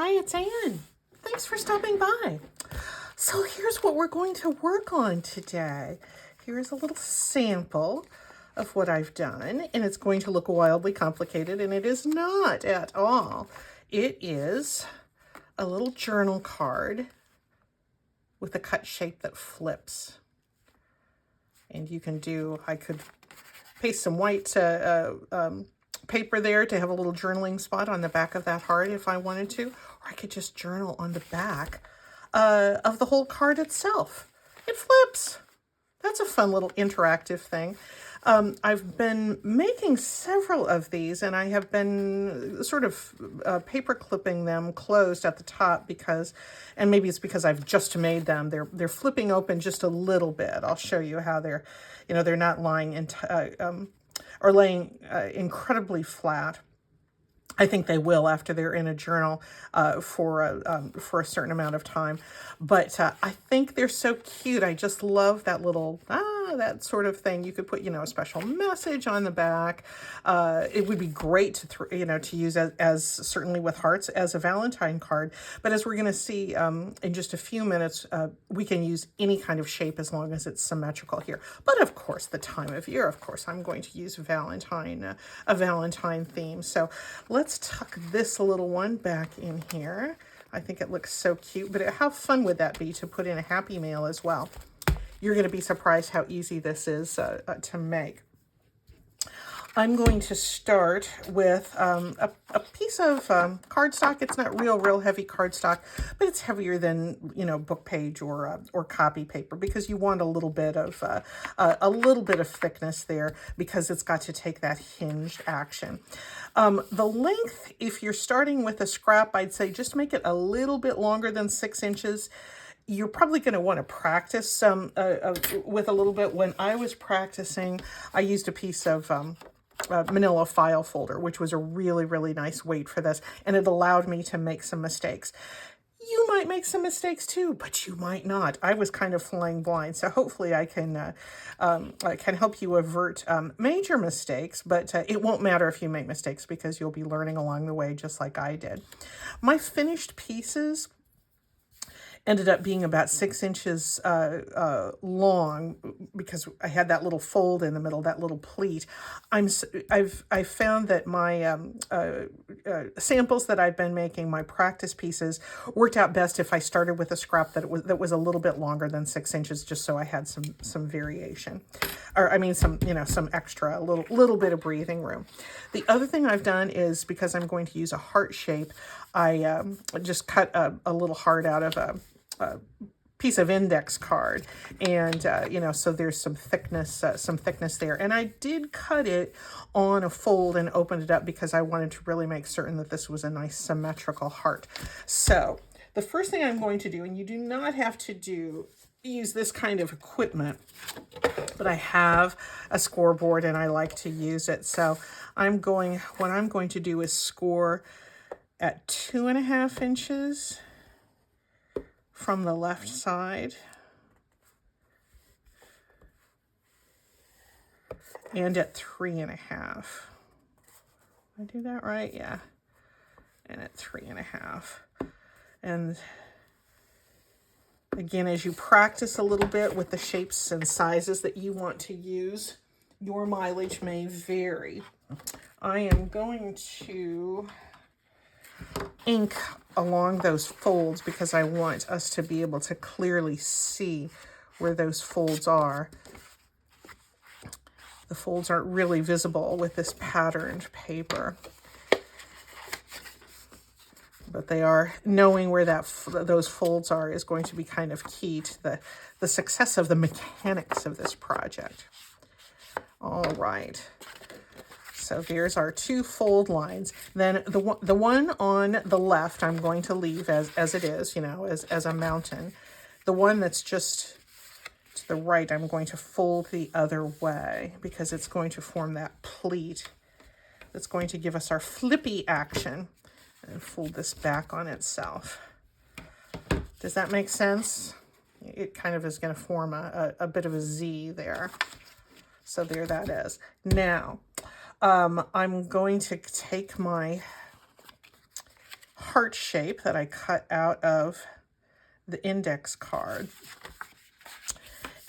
Hi, it's Anne. Thanks for stopping by. So here's what we're going to work on today. Here's a little sample of what I've done, and it's going to look wildly complicated, and it is not at all. It is a little journal card with a cut shape that flips. And you can do, I could paste some white paper there to have a little journaling spot on the back of that heart if I wanted to, or I could just journal on the back of the whole card itself. It flips. That's a fun little interactive thing. I've been making several of these, and I have been sort of paper clipping them closed at the top because, and maybe it's because I've just made them. They're flipping open just a little bit. I'll show you how they're, they're not lying in or laying incredibly flat. I think they will after they're in a journal for a certain amount of time. But I think they're so cute. I just love that little, that sort of thing. You could put, a special message on the back. It would be great to use as certainly with hearts as a Valentine card. But as we're going to see in just a few minutes, we can use any kind of shape as long as it's symmetrical here. But of course, the time of year, of course, I'm going to use a Valentine theme. So let's tuck this little one back in here. I think it looks so cute, but how fun would that be to put in a happy mail as well? You're going to be surprised how easy this is to make. I'm going to start with a piece of cardstock. It's not real heavy cardstock, but it's heavier than book page or copy paper because you want a little bit of thickness there because it's got to take that hinged action. The length, if you're starting with a scrap, I'd say just make it a little bit longer than 6 inches. You're probably going to want to practice with a little bit. When I was practicing, I used a piece of manila file folder, which was a really nice weight for this, and it allowed me to make some mistakes. You might make some mistakes too, but you might not. I was kind of flying blind, so hopefully I can help you avert major mistakes, but it won't matter if you make mistakes because you'll be learning along the way just like I did. My finished pieces ended up being about 6 inches long because I had that little fold in the middle, that little pleat. I've found that my samples that I've been making, my practice pieces, worked out best if I started with a scrap that was a little bit longer than 6 inches, just so I had some variation, or I mean some extra, a little bit of breathing room. The other thing I've done is, because I'm going to use a heart shape, I just cut a little heart out of a piece of index card, and so there's some thickness there, and I did cut it on a fold and opened it up because I wanted to really make certain that this was a nice symmetrical heart. So the first thing I'm going to do, and you do not have to use this kind of equipment, but I have a scoreboard and I like to use it. So what I'm going to do is score at 2.5 inches from the left side and at 3.5. Did I do that right? Yeah. And at 3.5. And again, as you practice a little bit with the shapes and sizes that you want to use, your mileage may vary. I am going to ink along those folds because I want us to be able to clearly see where those folds are. The folds aren't really visible with this patterned paper, but they are. Knowing where those folds are is going to be kind of key to the success of the mechanics of this project. All right. So there's our 2 fold lines. Then the one on the left I'm going to leave as it is, as a mountain. The one that's just to the right, I'm going to fold the other way because it's going to form that pleat that's going to give us our flippy action, and fold this back on itself. Does that make sense? It kind of is going to form a bit of a Z there. So there that is. Now, I'm going to take my heart shape that I cut out of the index card.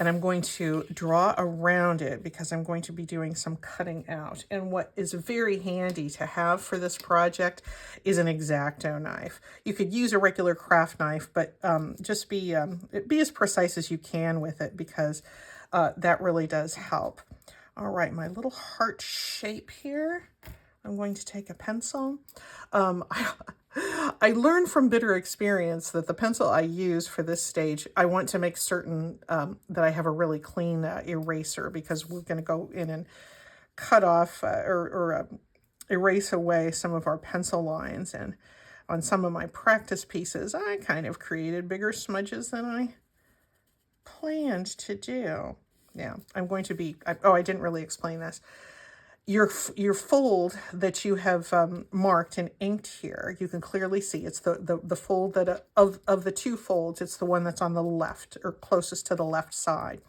And I'm going to draw around it because I'm going to be doing some cutting out. And what is very handy to have for this project is an X-Acto knife. You could use a regular craft knife, but just be as precise as you can with it, because that really does help. All right, my little heart shape here. I'm going to take a pencil. I learned from bitter experience that the pencil I use for this stage, I want to make certain that I have a really clean eraser, because we're going to go in and cut off or erase away some of our pencil lines. And on some of my practice pieces, I kind of created bigger smudges than I planned to do. Yeah, I'm going to be, I didn't really explain this. Your fold that you have marked and inked here, you can clearly see it's the fold that of the two folds, it's the one that's on the left or closest to the left side.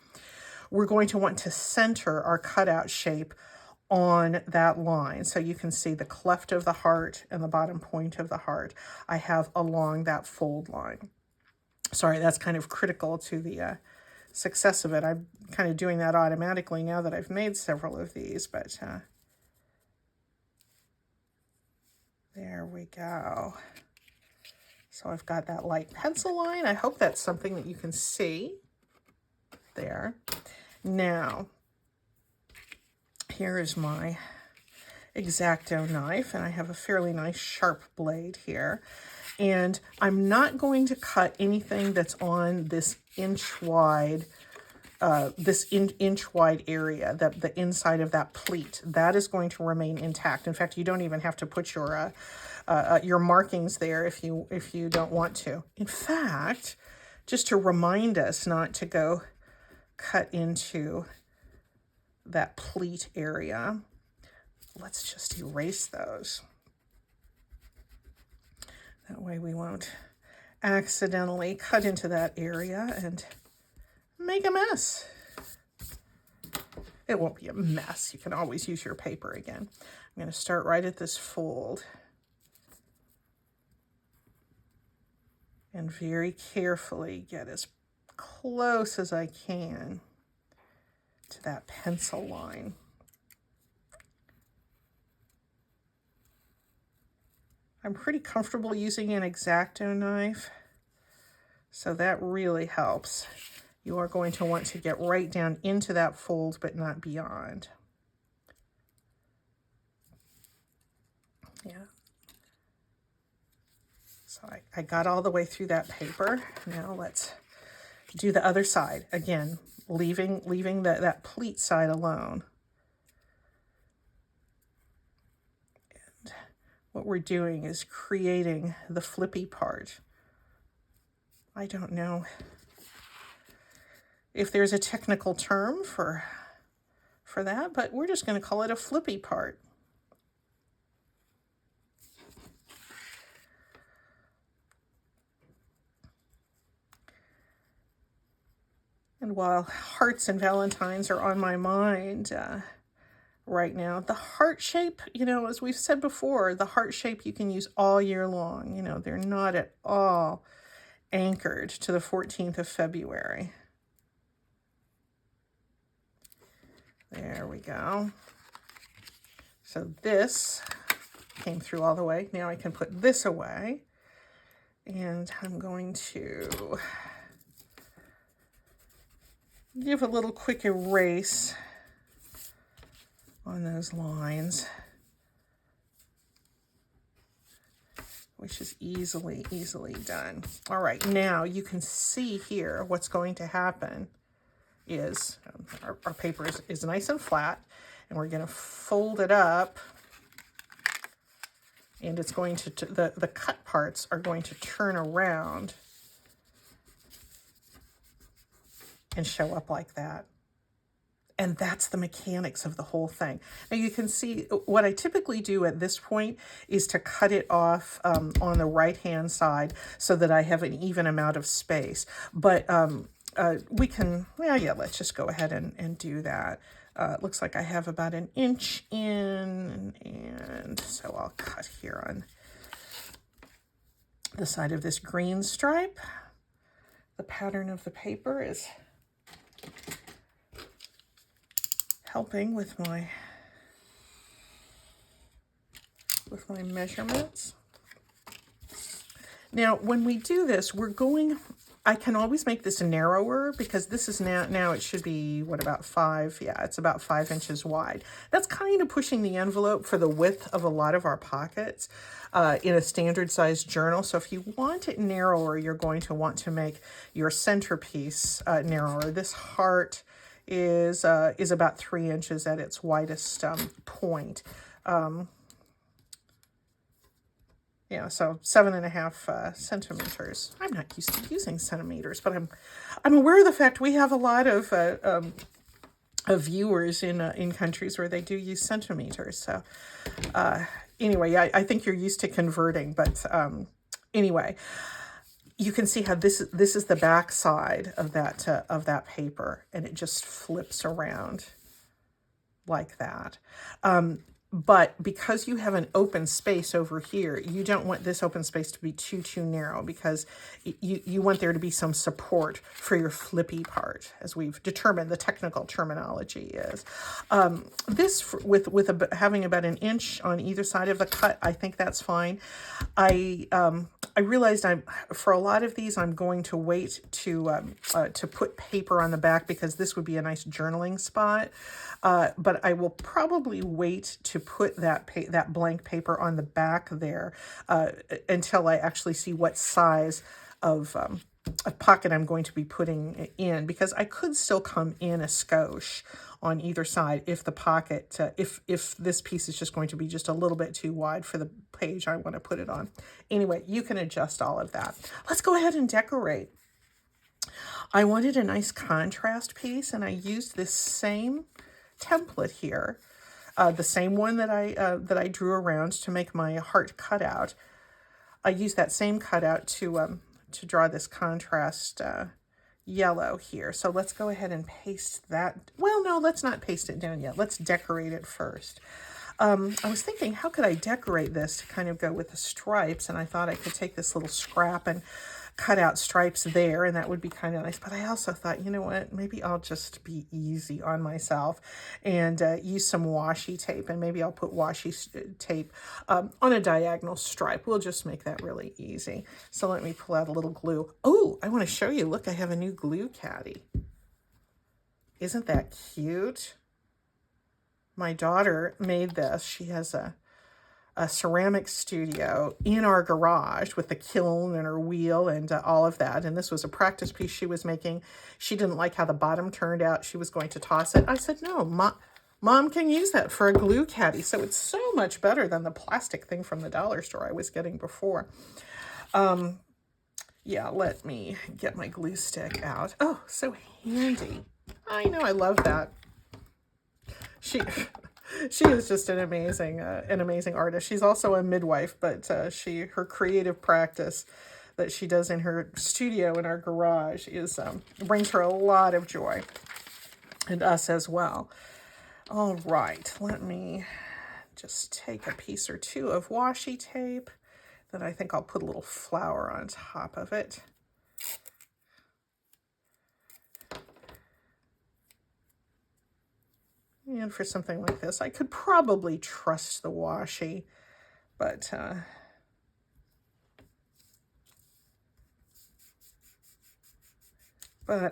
We're going to want to center our cutout shape on that line. So you can see the cleft of the heart and the bottom point of the heart I have along that fold line. Sorry, that's kind of critical to the success of it. I'm kind of doing that automatically now that I've made several of these, but there we go. So I've got that light pencil line. I hope that's something that you can see there. Now, here is my X-Acto knife, and I have a fairly nice sharp blade here. And I'm not going to cut anything that's on this inch wide area, the inside of that pleat. That is going to remain intact. In fact, you don't even have to put your markings there if you don't want to. In fact, just to remind us not to go cut into that pleat area, let's just erase those. That way we won't accidentally cut into that area and make a mess. It won't be a mess. You can always use your paper again. I'm going to start right at this fold and very carefully get as close as I can to that pencil line. I'm pretty comfortable using an X-Acto knife, so that really helps. You are going to want to get right down into that fold, but not beyond. Yeah. So I got all the way through that paper. Now let's do the other side. Again, leaving that pleat side alone. And what we're doing is creating the flippy part. I don't know if there's a technical term for that, but we're just going to call it a flippy part. And while hearts and Valentines are on my mind right now, the heart shape, as we've said before, the heart shape you can use all year long. They're not at all anchored to the 14th of February. There we go. So this came through all the way. Now I can put this away. And I'm going to give a little quick erase on those lines, which is easily done. All right, now you can see here what's going to happen is our paper is nice and flat, and we're going to fold it up, and it's going to, the cut parts are going to turn around and show up like that. And that's the mechanics of the whole thing. Now you can see what I typically do at this point is to cut it off on the right-hand side so that I have an even amount of space. But we can, well, yeah, let's just go ahead and do that. It looks like I have about an inch in, and so I'll cut here on the side of this green stripe. The pattern of the paper is helping with my measurements. Now, when we do this, I can always make this narrower because this is now it should be, what, about 5? Yeah, it's about 5 inches wide. That's kind of pushing the envelope for the width of a lot of our pockets in a standard size journal. So if you want it narrower, you're going to want to make your centerpiece narrower. This heart is about 3 inches at its widest point. Yeah, so 7.5 centimeters. I'm not used to using centimeters, but I'm aware of the fact we have a lot of viewers in countries where they do use centimeters. So anyway, I think you're used to converting, but anyway, you can see how this is the back side of that paper, and it just flips around like that. But because you have an open space over here, you don't want this open space to be too narrow, because you want there to be some support for your flippy part, as we've determined the technical terminology is. This, with having about 1 inch on either side of the cut, I think that's fine. I realized for a lot of these, I'm going to wait to put paper on the back, because this would be a nice journaling spot. But I will probably wait to put that blank paper on the back there until I actually see what size of a pocket I'm going to be putting in, because I could still come in a skosh on either side if the pocket, if this piece is just going to be just a little bit too wide for the page I want to put it on. Anyway, you can adjust all of that. Let's go ahead and decorate. I wanted a nice contrast piece, and I used this same template here, the same one that I drew around to make my heart cutout. I used that same cutout to draw this contrast yellow here. So let's go ahead and paste that. Well, no, let's not paste it down yet. Let's decorate it first. I was thinking, how could I decorate this to kind of go with the stripes? And I thought I could take this little scrap and cut out stripes there, and that would be kind of nice. But I also thought, you know what, maybe I'll just be easy on myself and use some washi tape, and maybe I'll put washi tape on a diagonal stripe. We'll just make that really easy. So let me pull out a little glue. Oh, I want to show you. Look, I have a new glue caddy. Isn't that cute? My daughter made this. She has a ceramic studio in our garage with the kiln and her wheel and all of that. And this was a practice piece she was making. She didn't like how the bottom turned out. She was going to toss it. I said, no, Mom can use that for a glue caddy. So it's so much better than the plastic thing from the dollar store I was getting before. Yeah, let me get my glue stick out. Oh, so handy. I know, I love that. She is just an amazing artist. She's also a midwife, but her creative practice that she does in her studio in our garage brings her a lot of joy, and us as well. All right, let me just take a piece or two of washi tape. Then I think I'll put a little flower on top of it. And for something like this, I could probably trust the washi, but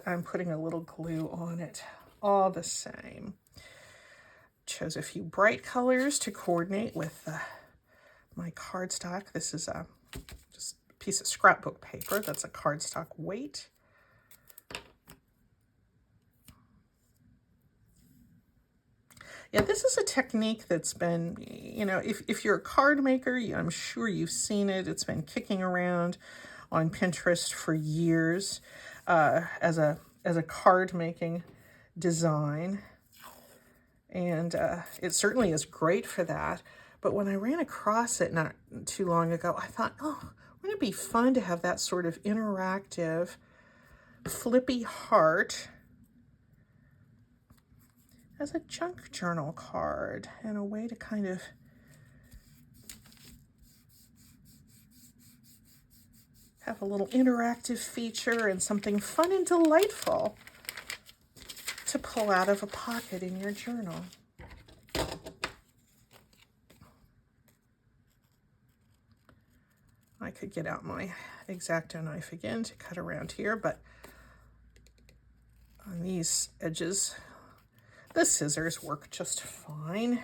I'm putting a little glue on it all the same. Chose a few bright colors to coordinate with my cardstock. This is just a piece of scrapbook paper. That's a cardstock weight. Yeah, this is a technique that's been, you know, if you're a card maker, I'm sure you've seen it. It's been kicking around on Pinterest for years as a card making design. And it certainly is great for that. But when I ran across it not too long ago, I thought, oh, wouldn't it be fun to have that sort of interactive, flippy heart as a junk journal card, and a way to kind of have a little interactive feature and something fun and delightful to pull out of a pocket in your journal. I could get out my X-Acto knife again to cut around here, but on these edges, the scissors work just fine.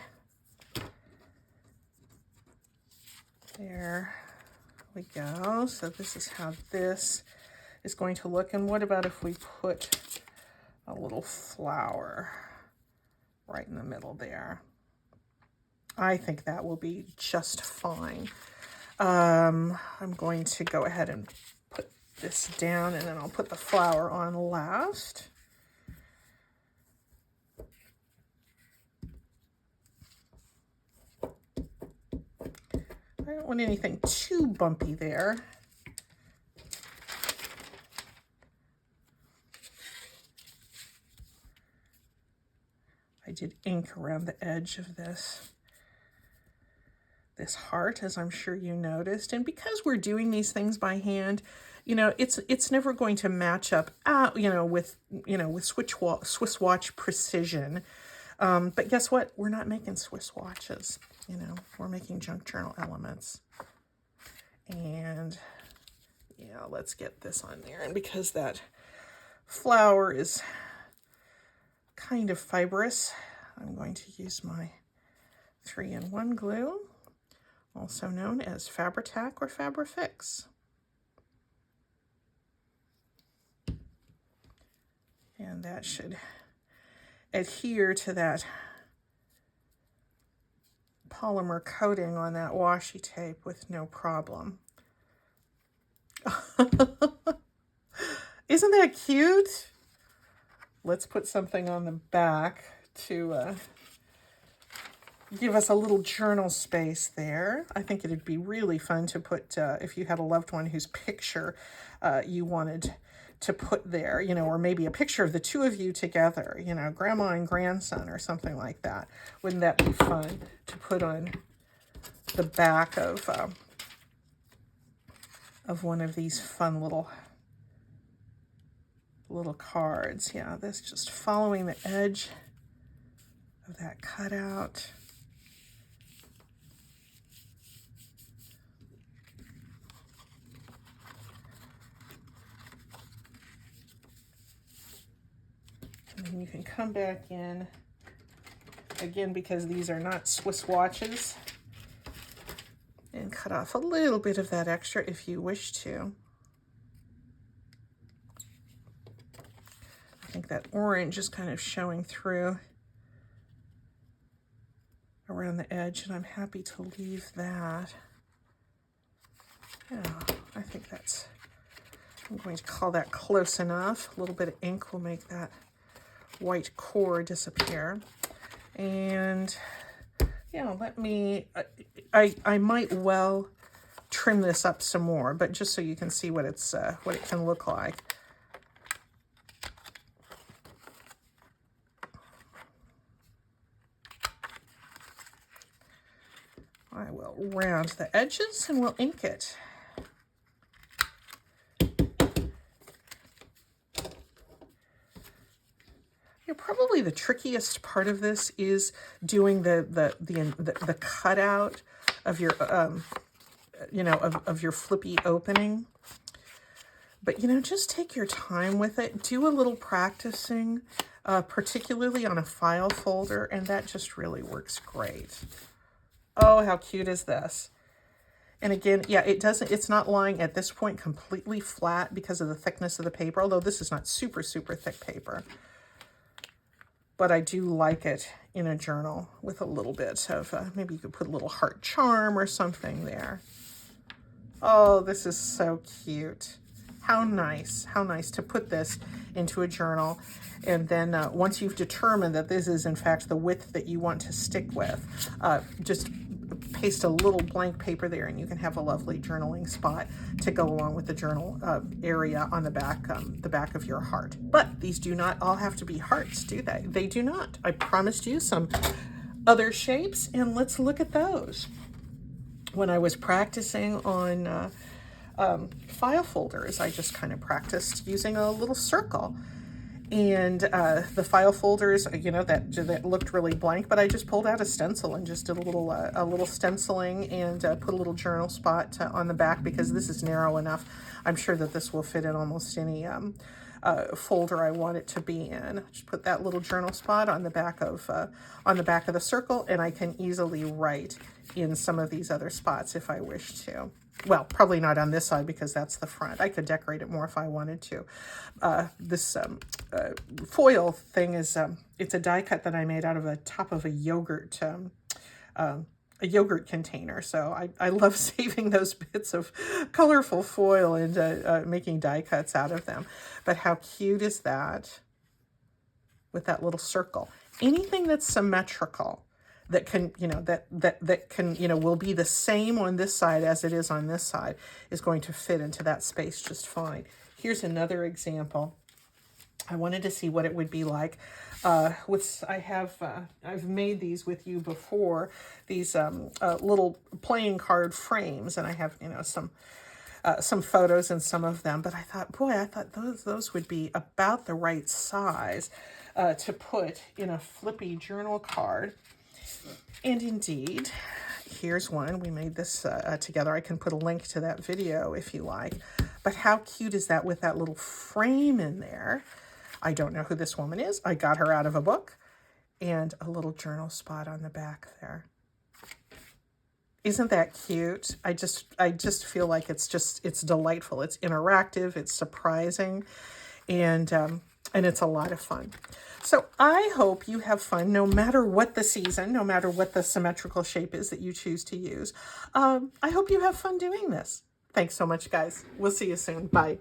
There we go. So this is how this is going to look. And what about if we put a little flower right in the middle there? I think that will be just fine. I'm going to go ahead and put this down, and then I'll put the flower on last. I don't want anything too bumpy there. I did ink around the edge of this heart, as I'm sure you noticed. And because we're doing these things by hand, you know, it's never going to match up, with Swiss watch precision. But guess what? We're not making Swiss watches. You know, we're making junk journal elements. And yeah, let's get this on there. And because that flower is kind of fibrous, I'm going to use my 3-in-1 glue, also known as Fabri-Tac or Fabri-Fix. And that should adhere to that polymer coating on that washi tape with no problem. Isn't that cute? Let's put something on the back to give us a little journal space there. I think it'd be really fun to put, if you had a loved one whose picture you wanted to put there, you know, or maybe a picture of the two of you together, you know, grandma and grandson or something like that. Wouldn't that be fun to put on the back of one of these fun little cards? Yeah, this just following the edge of that cutout. And then you can come back in, again, because these are not Swiss watches, and cut off a little bit of that extra if you wish to. I think that orange is kind of showing through around the edge, and I'm happy to leave that. Yeah, I think that's, I'm going to call that close enough. A little bit of ink will make that white core disappear. And yeah, let me, I might well trim this up some more, but just so you can see what it's what it can look like. I will round the edges and we'll ink it. Probably the trickiest part of this is doing the cutout of your of your flippy opening. But you know, just take your time with it. Do a little practicing, particularly on a file folder, and that just really works great. Oh, how cute is this? And again, yeah, it's not lying at this point completely flat because of the thickness of the paper, although this is not super, super thick paper. But I do like it in a journal with a little bit of, maybe you could put a little heart charm or something there. Oh, this is so cute. How nice to put this into a journal. And then once you've determined that this is in fact the width that you want to stick with, just paste a little blank paper there and you can have a lovely journaling spot to go along with the journal area on the back of your heart. But these do not all have to be hearts, do they? They do not. I promised you some other shapes, and let's look at those. When I was practicing on file folders, I just kind of practiced using a little circle. And the file folders, you know, that looked really blank, but I just pulled out a stencil and just did a little stenciling and put a little journal spot on the back, because this is narrow enough. I'm sure that this will fit in almost any folder I want it to be in. Just put that little journal spot on the back of the circle, and I can easily write in some of these other spots if I wish to. Well, probably not on this side because that's the front. I could decorate it more if I wanted to. This foil thing is, it's a die cut that I made out of the top of a yogurt container. So I love saving those bits of colorful foil and making die cuts out of them. But how cute is that with that little circle? Anything that's symmetrical, that can, you know, that can, you know, will be the same on this side as it is on this side, is going to fit into that space just fine. Here's another example. I wanted to see what it would be like I've made these with you before, these little playing card frames, and I have, you know, some photos in some of them, but I thought those would be about the right size to put in a flippy journal card. And indeed, here's one. We made this together. I can put a link to that video if you like. But how cute is that with that little frame in there? I don't know who this woman is. I got her out of a book, and a little journal spot on the back there. Isn't that cute? I just feel like it's delightful. It's interactive. It's surprising, and it's a lot of fun. So I hope you have fun no matter what the season, no matter what the symmetrical shape is that you choose to use. I hope you have fun doing this. Thanks so much, guys. We'll see you soon. Bye.